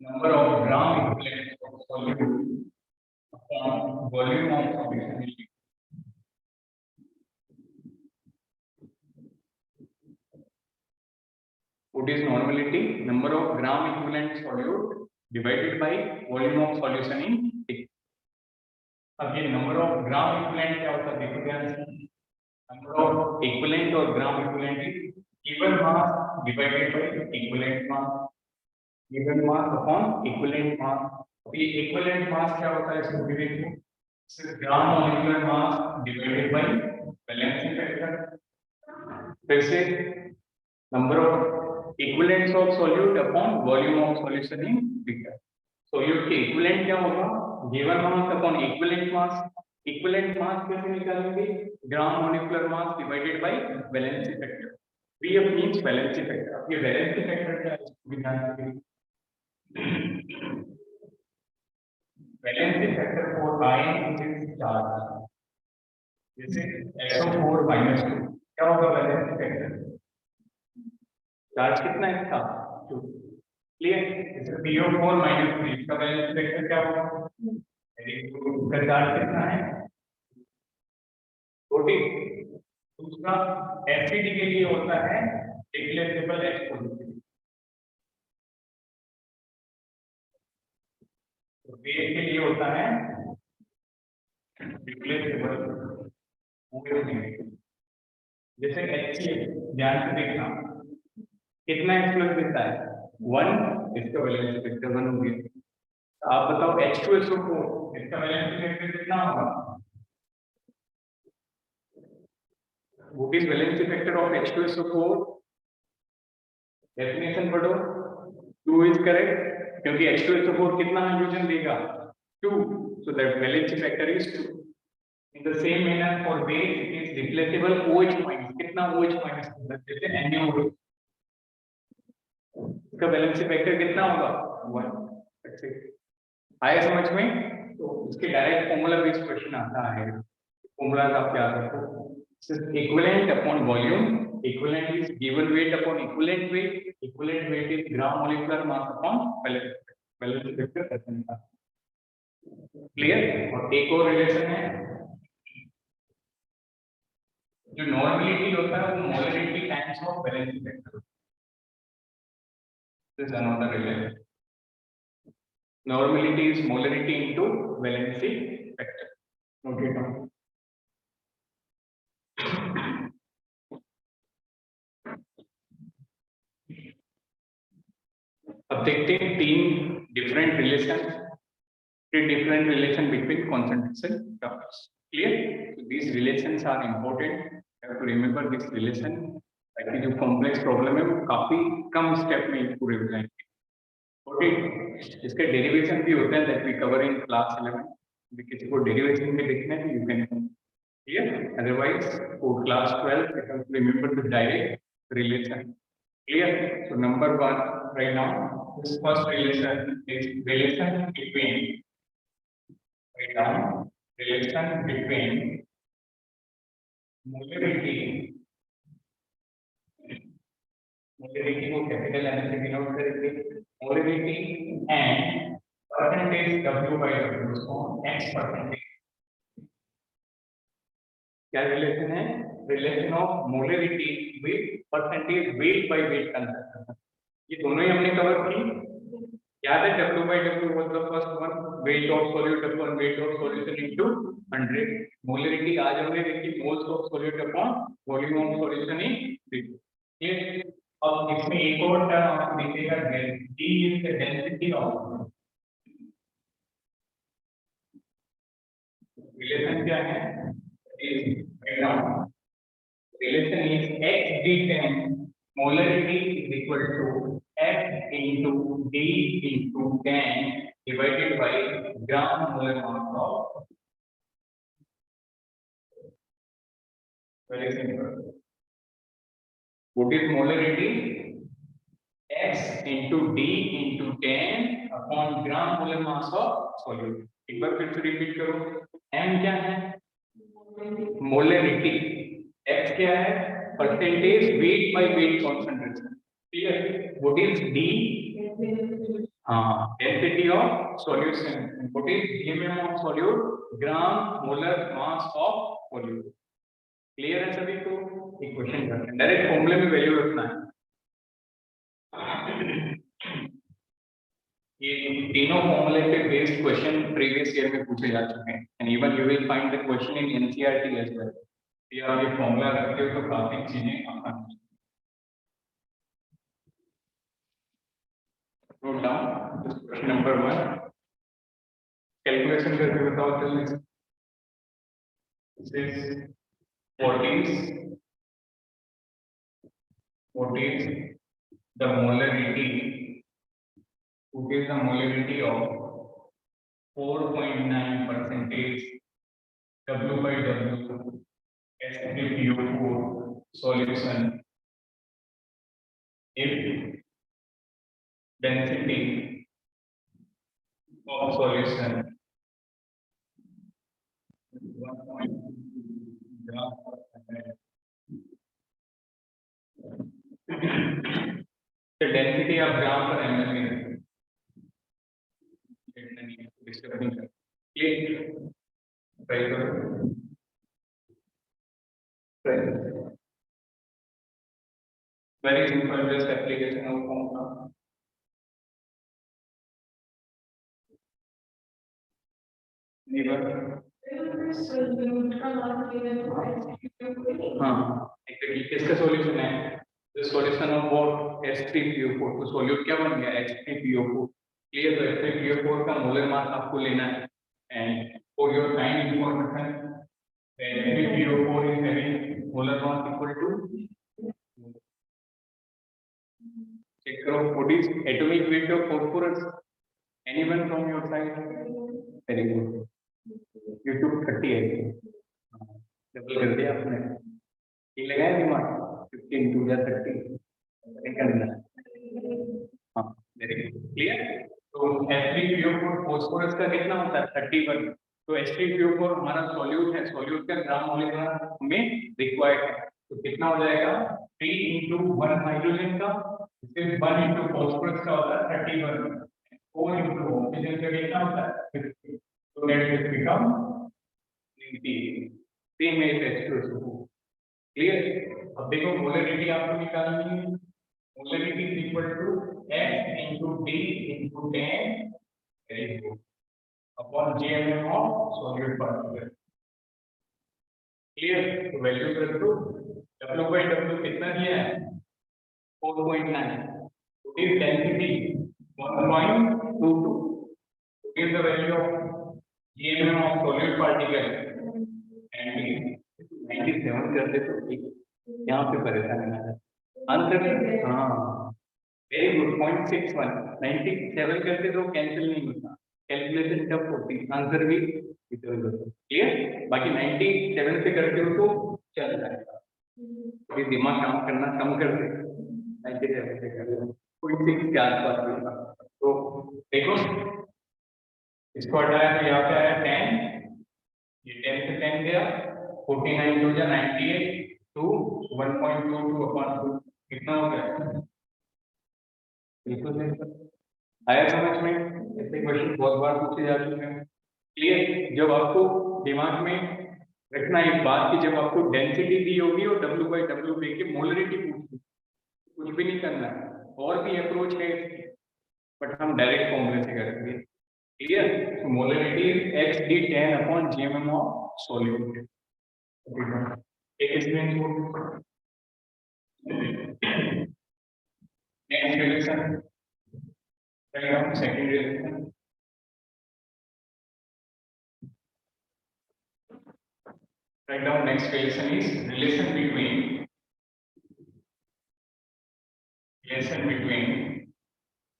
number of gram equivalents of solute upon volume of solution. What is normality? Number of gram equivalent solute divided by volume of solution in T. अब ये number of gram equivalent क्या होता है देखो ध्यान से number of equivalent और gram equivalent is given mass divided by equivalent mass. given mass upon equivalent mass. अब ये equivalent mass क्या होता है इसको भी देखो सिर्फ gram molecular mass divided bye valency factor फिर से number of equivalents of solute upon volume of solution in litre solute के इक्विवेलेंट क्या होगा given mass upon equivalent mass कैसे निकालेंगे gram molecular mass divided bye valency factor VF means valency factor अब ये वैलेंसी फैक्टर क्या है इसको भी ध्यान रखिए valency factor for ion is charge जैसे SO4 - 2 क्या होगा वैलेंसी फैक्टर चार्ज कितना है इसका 2 क्लियर जैसे PO4 - 3 इसका वैलेंसी फैक्टर क्या होगा इसका चार्ज कितना है 14 दूसरा एसिड के लिए होता है डिक्लेरेबल एक्सपोनेंशियल बेस के लिए होता है डिक्लेरेबल जैसे HCl ध्यान से देखना कितना एक्सप्लोर देता है 1 इसका वैलेंसी फैक्टर 1 हो गया आप बताओ H2SO4 इसका वैलेंसी फैक्टर कितना होगा what is valency factor of H2SO4 definition पढ़ो 2 इज करेक्ट क्योंकि H2SO4 कितना हाइड्रोजन देगा 2 so that valence factor is 2 in the same manner for base it is replaceable OH- कितना OH- जैसे NaOH इसका वैलेंसी फैक्टर कितना होगा 1 आया समझ में तो इसके डायरेक्ट फॉर्मूला बेस्ड क्वेश्चन आता है फॉर्मूला आप याद रखो equivalent upon volume equivalent is given weight upon equivalent weight is gram molecular mass upon valence factor clear और एक और रिलेशन है जो नॉर्मलिटी होता है वो molarity times of valency factor this is another relation normality is molarity into valency factor note it down अब देखते हैं तीन different relation between concentration terms clear so these relations are important you have to remember this relation ताकि जो कॉम्प्लेक्स प्रॉब्लम है वो काफी कम स्टेप में पूरे हो जाएंगे ओके इसके डेरिवेशन भी होते हैं that we cover in class 11 यदि किसी को डेरिवेशन में देखना है you can clear otherwise for class 12 you have to remember the direct relation clear so number 1 right now this first relation is relation between right now relation between molarity को कैपिटल एन से डिनोट करेंगे molarity and percentage W by W so X percentage क्या रिलेशन है relation of molarity with percentage weight by weight conservation ये दोनों ही हमने कवर की याद है W by W was the first one weight of solute upon weight of solution into 100. Molarity आज हमने देखी moles of solute upon volume of solution in liquid. ये अब इसमें एक और टर्म आपको दिखेगा D is the density of relation क्या है? Relation is x d10 molarity is equal to f into d into 10 divided by gram molar mass of. Very simple. What is molarity? X into d into 10 upon gram molar mass of solute. एक बार फिर से रिपीट करो. M क्या है? मोलरिटी. X क्या है? Percentage weight by weight concentration. Clear? What is D? हाँ, density of solution. What is GMM of solute? Gram molar mass of solute. Clear है सभी को? एक क्वेश्चन करते हैं. डायरेक्ट फॉर्मूले में वैल्यू रखना है. ये तीनों फॉर्मूले पे बेस्ड क्वेश्चन प्रीवियस ईयर में पूछे जा चुके हैं and even you will find the question in NCERT as well. ये आप ये फॉर्मूला रखते हो तो काफी चीजें आसान हो. Note down question number 1. Calculation करके बताओ जल्दी से. This is what is the molarity? What is the molarity of 4.9 percentage W by W H3PO4 solution if density of solution 1.2 gram per ml. The density of gram per ml में डिस्टर्बिंग है. क्लियर? ट्राई करो. Very simple, just application of formula. हाँ, exactly. किसका सॉल्यूशन है? The solution of what? H3PO4. तो सॉल्यूट क्या बन गया? H3PO4. क्लियर? तो H3PO4 का मोलर मास आपको लेना है and for your kind information H3PO4 is having molar mass equal to. Check करो. What is atomic weight of phosphorus? Anyone from your side? Very good. You took 38. Double कर दिया आपने. ये लगाया दिमाग. 15 to 30. करना. हाँ, वेरी गुड. क्लियर? तो H3PO4 फास्फोरस का कितना होता है? 31. तो H3PO4 हमारा सॉल्यूट है. सॉल्यूट का ग्राम मोलेकुलर हमें रिक्वायर्ड है. तो कितना हो जाएगा? 3 into 1 हाइड्रोजन का, फिर 1 into फास्फोरस का होता है 31. 4 into ऑक्सीजन का कितना होता है? 50. तो दैट विल बिकम 90. सेम है H2SO4. क्लियर? अब देखो मोलरिटी आपको निकालनी है. Molarity is equal to F into D into 10 very good upon GMM of solute particle. Clear? तो वैल्यू कर दो. W by W कितना दिया है? 4.9. What is density? 1.22. What is the value of GMM of solute particle? And 97 कर दे तो ठीक. यहाँ पे परेशानी आ है. आंसर हाँ वेरी गुड. 0.61. 97 करके तो कैंसिल नहीं होता. कैलकुलेशन टफ होती. आंसर भी इधर उधर. क्लियर? बाकी 97 से करते हो तो चल जाएगा. अभी दिमाग काम करना कम कर दे. 97 से कर लो. 0.6 के आसपास होगा. तो देखो इसको हटाया तो यहाँ पे आया 10. ये 10 से 10 गया. 49 हो जाए 98 to 1.22 upon 2 कितना हो गया? बिल्कुल आया समझ में? ऐसे क्वेश्चन बहुत बार पूछे जा चुके हैं. क्लियर? जब आपको दिमाग में रखना एक बात कि जब आपको डेंसिटी दी होगी और W by W देके मोलरिटी पूछी, कुछ भी नहीं करना है. और भी अप्रोच है बट हम डायरेक्ट फॉर्मूले से करेंगे. Clear? So molarity is XD10 upon GMM of solute. एक इसमें next relation, second relation. Write down next relation is relation between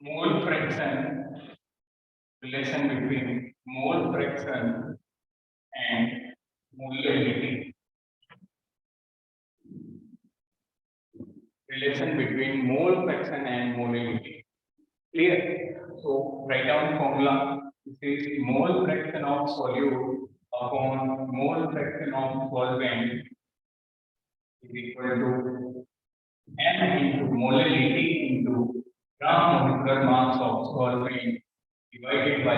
mole fraction and molality. Relation between mole fraction and molality. Clear? So write down formula. This is mole fraction of solute upon mole fraction of solvent is equal to m into molality into gram molecular mass of solvent divided by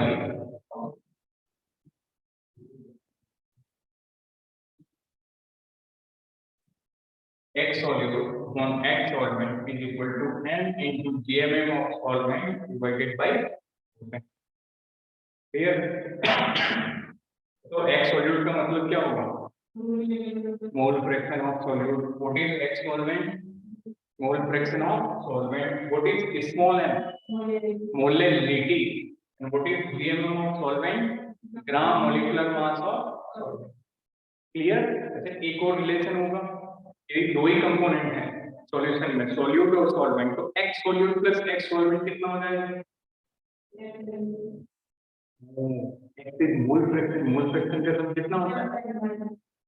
X solute upon X solvent is equal to m into GMM of solvent divided by clear? तो X solute का मतलब क्या होगा? Mole fraction of solute. What is X solvent? Mole fraction of solvent. What is small m? Molality. And what is GMM of solvent? Gram molecular mass of solvent. Clear? अच्छा एक और रिलेशन होगा. ये दो ही कंपोनेंट हैं सॉल्यूशन में, सोल्यूट और सॉल्वेंट. तो X solute plus X solvent कितना हो जाएगा? मोल फ्रैक्शन का सम कितना होता है?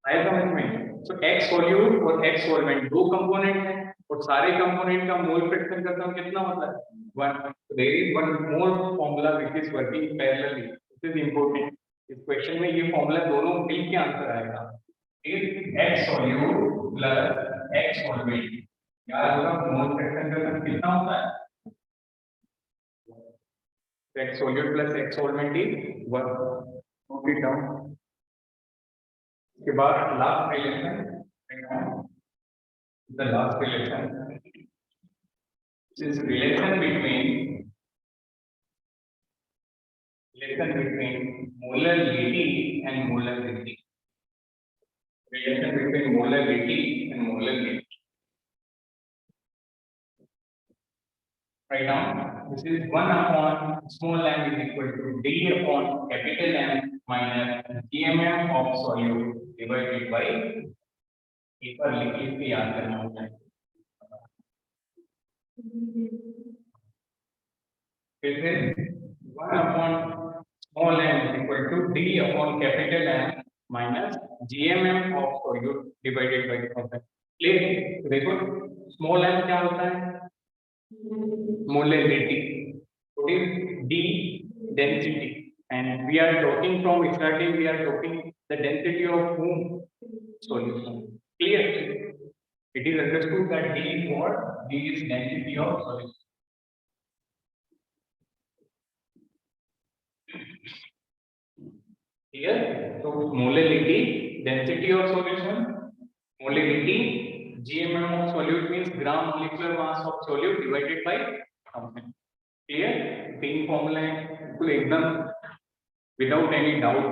आया समझ में? सो X सोल्यूट और X सॉल्वेंट दो कंपोनेंट हैं और सारे कंपोनेंट का मोल फ्रैक्शन का सम कितना होता है? 1. There is one more formula which is working parallelly. This is important. इस क्वेश्चन में ये फॉर्मूला दोनों मिल के आंसर आएगा. X solute plus X solvent क्या होगा? मोल फ्रैक्शन का सम कितना होता है? X solute plus X solvent is 1. Note it down. इसके बाद last relation, the last relation is relation between molality and molality. Relation between molality and molality. Right now, this is 1 upon small m is equal to d upon capital M minus GMM of solute divided by एक बार लिख के याद करना होता है. फिर से 1 upon small m is equal to d upon capital M minus GMM of solute divided by constant. Clear? देखो small m क्या होता है? Molality. What is D? Density. And we are talking from starting, we are talking the density of whom? Solution. Clear? It is understood that D is what? D is density of solution. Here, so molality, density of solution, molality, GMM of solute means gram molecular mass of solute divided by 1000. Clear? तीन फॉर्मूला है तो एकदम विदाउट एनी डाउट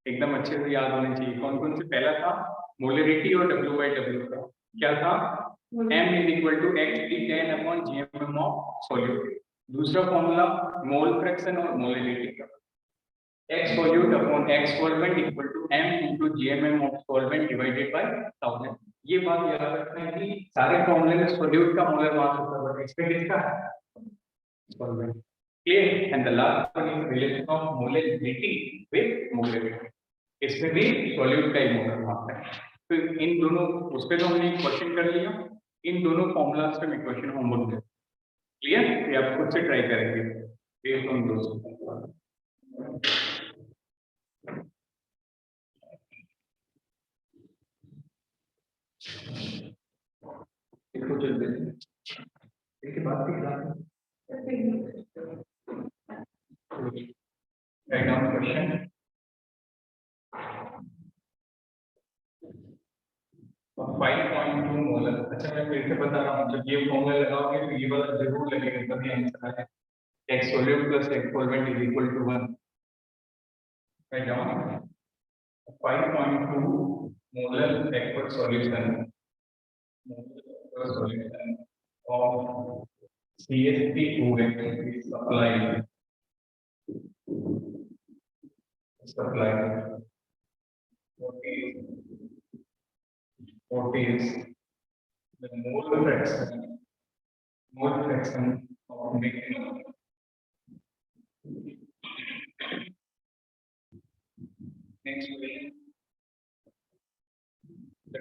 एकदम अच्छे से याद होने चाहिए. कौन कौन से? पहला था मोलरिटी और W/W का क्या था? M is equal to XD10 upon GMM of solute. दूसरा फॉर्मूला मोल फ्रैक्शन और मोलरिटी का X solute upon X solvent equal to M into GMM of solvent divided by 1000. ये बात याद रखना है कि सारे फॉर्मूले में सोल्यूट का मोलर मास होता है, इसमें किसका है? Solvent. Clear? And the last one is relation of molality with molarity. इसमें भी सोल्यूट का ही मोलर मास है. तो इन दोनों उस पे तो हमने क्वेश्चन कर लिया. इन दोनों फॉर्मूलास पे मैं क्वेश्चन होमवर्क है. क्लियर? ये आप खुद से ट्राई करेंगे बेस्ड ऑन दोस. इसको चल देते हैं. इसके बाद की क्लास write down question. तो 5.2 मोलर. अच्छा मैं फिर से बता रहा हूँ, जब ये फॉर्मूला लगाओगे तो ये वाला जरूर लगेगा तभी आंसर आएगा. X solute plus X solvent is equal to 1. Write down 5.2 molar aqueous solution of CH3OH is supplied what is the mole fraction of methanol. Next will the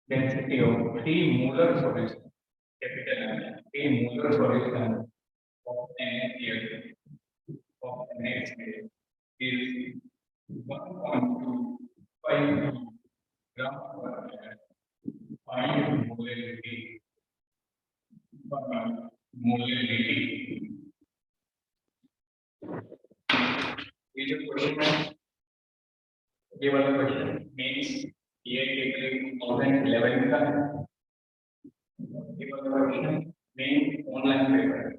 density of 3 molar solution, capital M, 3 molar solution of NaCl is 1.25 gram per liter. Find molarity. Is a question. ये वाला क्वेश्चन मींस ये टेबल 2011 का है। ये वाला क्वेश्चन मेन ऑनलाइन पेपर है।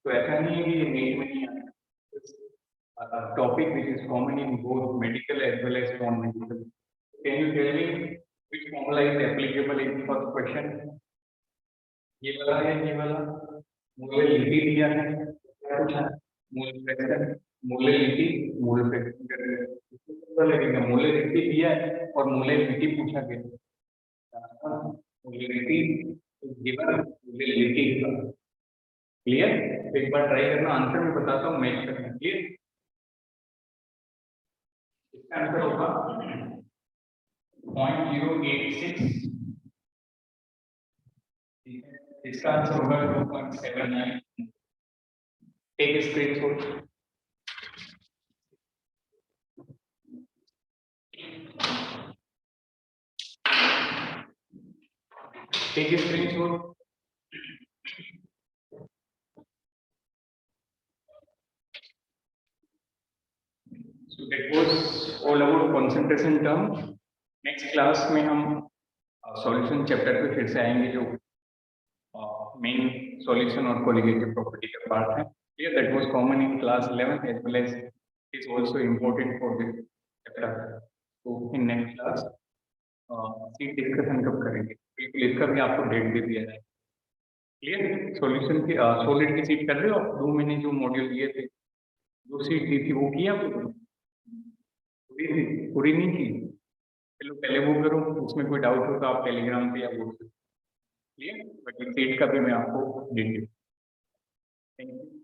तो ऐसा नहीं है कि ये नीट में नहीं आता। Topic which is common in both medical as well as non-medical. Can you tell me which formula is applicable in first question? ये वाला है, ये वाला मोलैलिटी दिया है, क्या पूछा है? Mole fraction, molality, mole fraction लगेगा। मोलैलिटी दिया है और मोलैलिटी पूछा गया। Molality given, molality clear. एक बार ट्राई करना, आंसर में बताता हूँ, मैच करना। क्लियर। इसका आंसर होगा 0.086। इसका आंसर होगा 2.79। Take a screenshot. Take a screenshot. So that was all about concentration term. Next class में हम सॉल्यूशन चैप्टर पे फिर से आएंगे, जो मेन सॉल्यूशन और कोलिगेटिव प्रॉपर्टी का पार्ट है। Here that was common in class 11 as well as is also important for this chapter. So in next class seat discussion कब करेंगे, बिल्कुल इसका भी आपको डेट दे दिया जाए। क्लियर। सॉल्यूशन की सॉलिड की सीट कर रहे हो आप? 2 महीने जो मॉड्यूल दिए थे, जो सीट दी थी वो किया आपको? पूरी नहीं की? चलो पहले वो करो, उसमें कोई डाउट हो तो आप टेलीग्राम पे या बोल सकते। क्लियर। बट सीट का भी मैं आपको दे दूँ। Thank you.